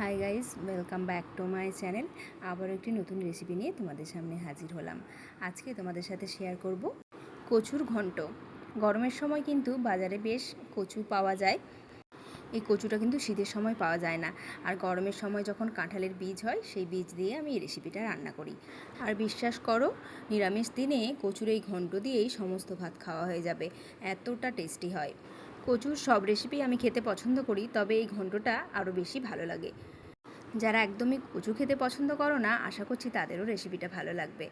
Hi guys, welcome back to my channel. আবার একটি নতুন রেসিপি নিয়ে তোমাদের সামনে হাজির হলাম। আজকে তোমাদের সাথে শেয়ার করব কচুর ঘন্ট। গরমের সময় কিন্তু বাজারে বেশ কচু পাওয়া যায়। এই কচুটা কিন্তু শীতের সময় পাওয়া যায় না। আর গরমের সময় যখন কাঁঠালের বীজ হয়, সেই বীজ দিয়ে আমি এই রেসিপিটা রান্না করি। আর বিশ্বাস করো, নিরামিষ দিনে কচুর এই ঘন্ট দিয়েই সমস্ত ভাত খাওয়া হয়ে যাবে, এতটা টেস্টি হয়। কচুর সব রেসিপি আমি খেতে পছন্দ করি, তবে এই ঘন্টটা আরও বেশি ভালো লাগে। যারা একদমই কচু খেতে পছন্দ করো না, আশা করছি তাদেরও রেসিপিটা ভালো লাগবে।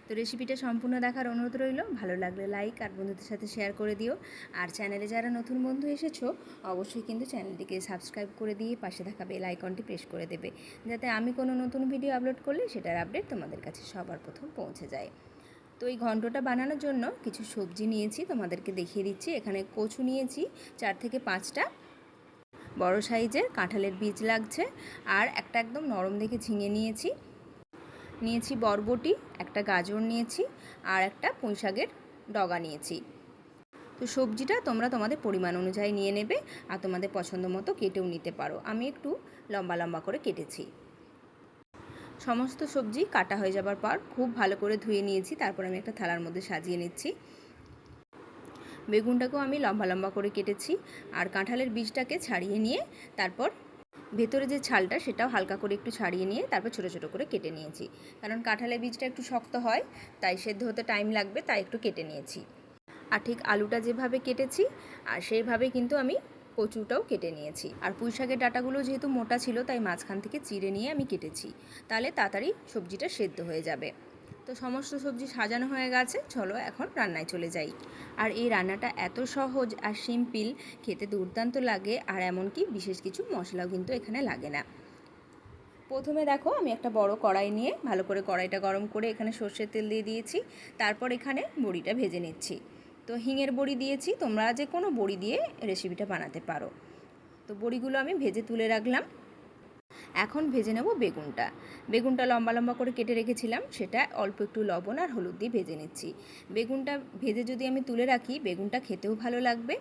তো রেসিপিটা সম্পূর্ণ দেখার অনুরোধ রইল। ভালো লাগলে লাইক আর বন্ধুদের সাথে শেয়ার করে দিও। আর চ্যানেলে যারা নতুন বন্ধু এসেছো, অবশ্যই কিন্তু চ্যানেলটিকে সাবস্ক্রাইব করে দিয়ে পাশে থাকা বেল আইকনটি প্রেস করে দেবে, যাতে আমি কোনো নতুন ভিডিও আপলোড করলে সেটার আপডেট তোমাদের কাছে সবার প্রথম পৌঁছে যায়। তো এই ঘন্টটা বানানোর জন্য কিছু সবজি নিয়েছি, তোমাদেরকে দেখিয়ে দিচ্ছি। এখানে কচু নিয়েছি 4 থেকে 5টা, বড় সাইজের কাঁঠালের বীজ লাগছে, আর একটা একদম নরম দেখে ঝিঙে নিয়েছি বরবটি, একটা গাজর নিয়েছি, আর একটা পুঁইশাকের ডগা নিয়েছি। তো সবজিটা তোমরা তোমাদের পরিমাণ অনুযায়ী নিয়ে নেবে, আর তোমাদের পছন্দ মতো কেটেও নিতে পারো। আমি একটু লম্বা লম্বা করে কেটেছি। সমস্ত সবজি কাটা হয়ে যাবার পর খুব ভালো করে ধুয়ে নিয়েছি। তারপর আমি একটা থালার মধ্যে সাজিয়ে নিচ্ছি। বেগুনটাকেও আমি লম্বা লম্বা করে কেটেছি, আর কাঁঠালের বীজটাকে ছাড়িয়ে নিয়ে তারপর ভেতরে যে ছালটা সেটাও হালকা করে একটু ছাড়িয়ে নিয়ে তারপর ছোটো ছোটো করে কেটে নিয়েছি। কারণ কাঁঠালের বীজটা একটু শক্ত হয়, তাই সেদ্ধ হতে টাইম লাগবে, তাই একটু কেটে নিয়েছি। আর ঠিক আলুটা যেভাবে কেটেছি আর সেইভাবে কিন্তু আমি কচুটাও কেটে নিয়েছি। আর পুঁইশাকের ডাঁটাগুলো যেহেতু মোটা ছিল, তাই মাঝখান থেকে চিড়ে নিয়ে আমি কেটেছি, তাহলে তাড়াতাড়ি সবজিটা সেদ্ধ হয়ে যাবে। তো সমস্ত সবজি সাজানো হয়ে গেছে, চলো এখন রান্নায় চলে যাই। আর এই রান্নাটা এত সহজ আর সিম্পল, খেতে দুর্দান্ত লাগে। আর এমনকি বিশেষ কিছু মশলাও কিন্তু এখানে লাগে না। প্রথমে দেখো, আমি একটা বড় কড়াই নিয়ে ভালো করে কড়াইটা গরম করে এখানে সর্ষের তেল দিয়ে দিয়েছি। তারপর এখানে বড়িটা ভেজে নিচ্ছি। তো হিঙের বড়ি দিয়েছি, তোমরা যে কোনো বড়ি দিয়ে রেসিপিটা বানাতে পারো। তো বড়িগুলো আমি ভেজে তুলে রাখলাম। এখন ভেজে নেব বেগুনটা লম্বা লম্বা করে কেটে রেখেছিলাম, সেটা অল্প একটু লবণ আর হলুদ দিয়ে ভেজে নিচ্ছি। বেগুনটা ভেজে যদি আমি তুলে রাখি, বেগুনটা খেতেও ভালো লাগবে,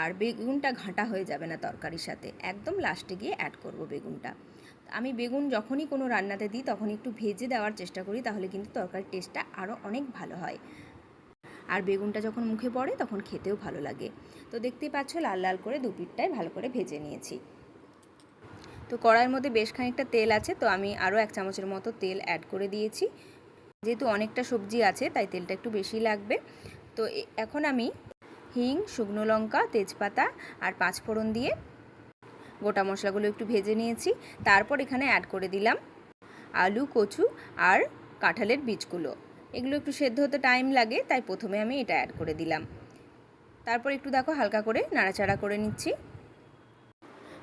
আর বেগুনটা ঘাঁটা হয়ে যাবে না তরকারির সাথে। একদম লাস্টে গিয়ে অ্যাড করব বেগুনটা। আমি বেগুন যখনই কোনো রান্নাতে দিই তখনই একটু ভেজে দেওয়ার চেষ্টা করি, তাহলে কিন্তু তরকারির টেস্টটা আরও অনেক ভালো হয়। আর বেগুনটা যখন মুখে পড়ে তখন খেতেও ভালো লাগে। তো দেখতেই পাচ্ছ, লাল লাল করে দুপিঠটাই ভালো করে ভেজে নিয়েছি। তো কড়াইয়ের মধ্যে বেশ খানিকটা তেল আছে, তো আমি আরও 1 চামচের মতো তেল অ্যাড করে দিয়েছি। যেহেতু অনেকটা সবজি আছে, তাই তেলটা একটু বেশি লাগবে। তো এখন আমি হিং, শুকনো লঙ্কা, তেজপাতা আর 5 ফোড়ন দিয়ে গোটা মশলাগুলো একটু ভেজে নিয়েছি। তারপর এখানে অ্যাড করে দিলাম আলু, কচু আর কাঁঠালের বীজগুলো। এগুলো একটু সেদ্ধ হতে টাইম লাগে, তাই প্রথমে আমি এটা অ্যাড করে দিলাম। তারপর একটু দেখো হালকা করে নাড়াচাড়া করে নিচ্ছি।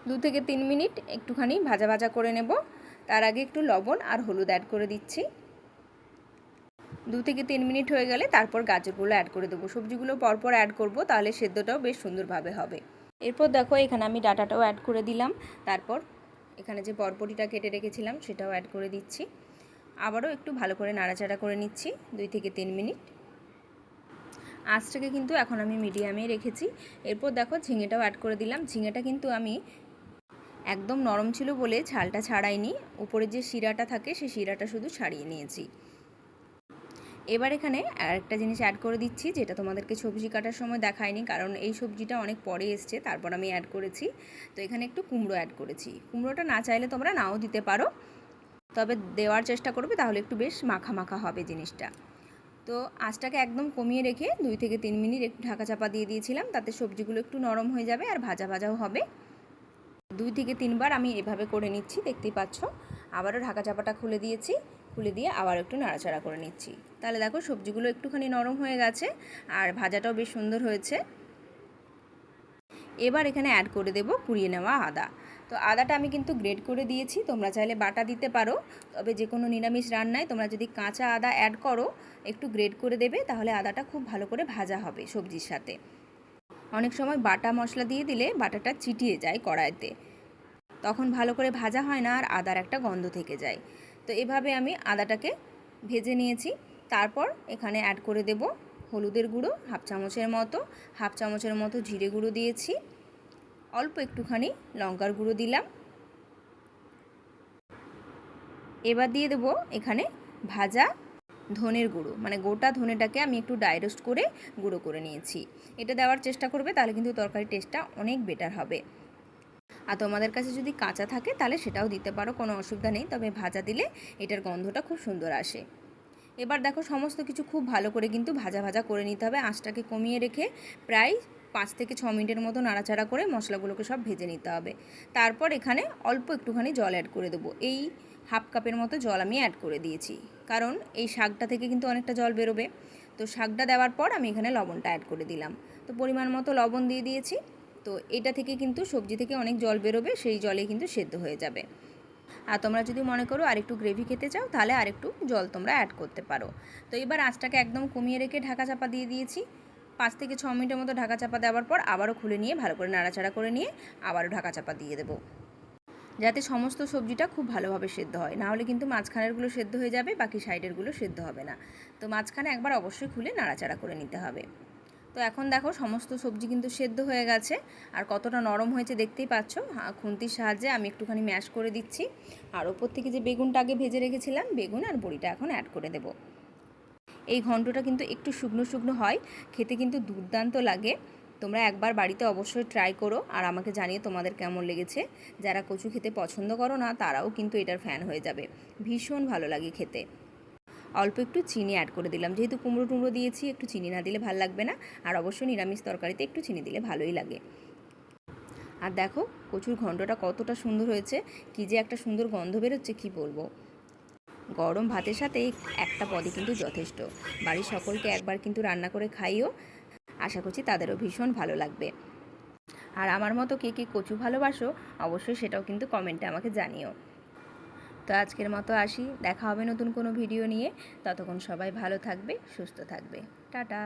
2 থেকে 3 মিনিট একটুখানি ভাজা ভাজা করে নেব। তার আগে একটু লবণ আর হলুদ অ্যাড করে দিচ্ছি। 2 থেকে 3 মিনিট হয়ে গেলে তারপর গাজরগুলো অ্যাড করে দেবো। সবজিগুলো পরপর অ্যাড করব, তাহলে সেদ্ধটাও বেশ সুন্দরভাবে হবে। এরপর দেখো, এখানে আমি ডাঁটাটাও অ্যাড করে দিলাম। তারপর এখানে যে বরবটিটা কেটে রেখেছিলাম সেটাও অ্যাড করে দিচ্ছি। আবারও একটু ভালো করে নাড়াচাড়া করে নিচ্ছি 2 থেকে 3 মিনিট। আঁচটাকে কিন্তু এখন আমি মিডিয়ামে রেখেছি। এরপর দেখো, ঝিঙেটাও অ্যাড করে দিলাম। ঝিঙেটা কিন্তু আমি একদম নরম ছিল বলে ছালটা ছাড়াইনি, উপরে যে শিরাটা থাকে সেই শিরাটা শুধু ছাড়িয়ে নিয়েছি। এবার এখানে আরেকটা জিনিস অ্যাড করে দিচ্ছি, যেটা তোমাদেরকে সবজি কাটার সময় দেখায়নি, কারণ এই সবজিটা অনেক পরে এসছে, তারপর আমি অ্যাড করেছি। তো এখানে একটু কুমড়ো অ্যাড করেছি। কুমড়োটা না চাইলে তোমরা নাও দিতে পারো, তবে দেওয়ার চেষ্টা করবে, তাহলে একটু বেশ মাখা মাখা হবে জিনিসটা। তো আঁচটাকে একদম কমিয়ে রেখে 2 থেকে 3 মিনিট একটু ঢাকা চাপা দিয়ে দিয়েছিলাম, তাতে সবজিগুলো একটু নরম হয়ে যাবে আর ভাজা ভাজাও হবে। 2 থেকে 3 বার আমি এভাবে করে নিচ্ছি, দেখতেই পাচ্ছ। আবারও ঢাকা চাপাটা খুলে দিয়েছি, খুলে দিয়ে আবার একটু নাড়াচাড়া করে নিচ্ছি। তাহলে দেখো, সবজিগুলো একটুখানি নরম হয়ে গেছে আর ভাজাটাও বেশ সুন্দর হয়েছে। এবার এখানে অ্যাড করে দেব কুড়িয়ে নেওয়া আদা। তো আদাটা আমি কিন্তু গ্রেট করে দিয়েছি, তোমরা চাইলে বাটা দিতে পারো। তবে যে কোনো নিরামিষ রান্নায় তোমরা যদি কাঁচা আদা অ্যাড করো, একটু গ্রেট করে দেবে, তাহলে আদাটা খুব ভালো করে ভাজা হবে সবজির সাথে। অনেক সময় বাটা মশলা দিয়ে দিলে বাটাটা চিটিয়ে যায় কড়াইতে, তখন ভালো করে ভাজা হয় না আর আদার একটা গন্ধ থেকে যায়। তো এভাবে আমি আদাটাকে ভেজে নিয়েছি। তারপর এখানে অ্যাড করে দেব হলুদের গুঁড়ো হাফ চামচের মতো জিরে গুঁড়ো দিয়েছি, অল্প একটুখানি লঙ্কার গুঁড়ো দিলাম, এবার দিয়ে দেবো এখানে ভাজা ধনের গুঁড়ো, মানে গোটা ধনেটাকে আমি একটু ড্রাই রোস্ট করে গুঁড়ো করে নিয়েছি। এটা দেওয়ার চেষ্টা করবে, তাহলে কিন্তু তরকারির টেস্টটা অনেক বেটার হবে। আর তোমাদের কাছে যদি কাঁচা থাকে তাহলে সেটাও দিতে পারো, কোনো অসুবিধা নেই, তবে ভাজা দিলে এটার গন্ধটা খুব সুন্দর আসে। এবার দেখো সমস্ত কিছু খুব ভালো করে কিন্তু ভাজা ভাজা করে নিতে হবে। আঁচটাকে কমিয়ে রেখে প্রায় 5 থেকে 6 মিনিটের মতো নাড়াচাড়া করে মশলাগুলোকে সব ভেজে নিতে হবে। তারপর এখানে অল্প একটুখানি জল অ্যাড করে দেবো। এই হাফ কাপের মতো জল আমি অ্যাড করে দিয়েছি, কারণ এই শাকটা থেকে কিন্তু অনেকটা জল বেরোবে। তো শাকটা দেওয়ার পর আমি এখানে লবণটা অ্যাড করে দিলাম। তো পরিমাণ মতো লবণ দিয়ে দিয়েছি। তো এটা থেকে কিন্তু সবজি থেকে অনেক জল বেরোবে, সেই জলে কিন্তু সেদ্ধ হয়ে যাবে। আর তোমরা যদি মনে করো আরেকটু গ্রেভি খেতে চাও তাহলে আরেকটু জল তোমরা অ্যাড করতে পারো। তো এবার আঁচটাকে একদম কমিয়ে রেখে ঢাকা চাপা দিয়ে দিয়েছি। 5 থেকে 6 মিনিটের মতো ঢাকা চাপা দেওয়ার পর আবারও খুলে নিয়ে ভালো করে নাড়াচাড়া করে নিয়ে আবারও ঢাকা চাপা দিয়ে দেবো, যাতে সমস্ত সবজিটা খুব ভালোভাবে সেদ্ধ হয়। না হলে কিন্তু মাঝখানেরগুলো সেদ্ধ হয়ে যাবে, বাকি সাইডেরগুলো সেদ্ধ হবে না। তো মাঝখানে একবার অবশ্যই খুলে নাড়াচাড়া করে নিতে হবে। তো এখন দেখো সমস্ত সবজি কিন্তু সেদ্ধ হয়ে গেছে, আর কতটা নরম হয়েছে দেখতেই পাচ্ছ। খুন্তির সাহায্যে আমি একটুখানি ম্যাশ করে দিচ্ছি। আর ওপর থেকে যে বেগুনটা আগে ভেজে রেখেছিলাম, বেগুন আর বড়িটা এখন অ্যাড করে দেব। এই ঘন্টটা কিন্তু একটু শুকনো শুকনো হয়, খেতে কিন্তু দুর্দান্ত লাগে। তোমরা একবার বাড়িতে অবশ্যই ট্রাই করো আর আমাকে জানিয়ে তোমাদের কেমন লেগেছে। যারা কচু খেতে পছন্দ করো না তারাও কিন্তু এটার ফ্যান হয়ে যাবে, ভীষণ ভালো লাগে খেতে। অল্প একটু চিনি অ্যাড করে দিলাম, যেহেতু কুমড়ো টুমড়ো দিয়েছি, একটু চিনি না দিলে ভালো লাগবে না। আর অবশ্যই নিরামিষ তরকারিতে একটু চিনি দিলে ভালোই লাগে। আর দেখো কচুর ঘন্টটা কতটা সুন্দর হয়েছে, কী যে একটা সুন্দর গন্ধ বেরোচ্ছে কী বলবো। গরম ভাতের সাথে একটা পদই কিন্তু যথেষ্ট। বাড়ির সকলকে একবার কিন্তু রান্না করে খাইও, আশা করছি তাদেরও ভীষণ ভালো লাগবে। আর আমার মতো কে কে কচু ভালোবাসো অবশ্যই সেটাও কিন্তু কমেন্টে আমাকে জানিও। তো আজকের মতো আসি, দেখা হবে নতুন কোনো ভিডিও নিয়ে। ততক্ষণ সবাই ভালো থাকবে, সুস্থ থাকবে। টাটা।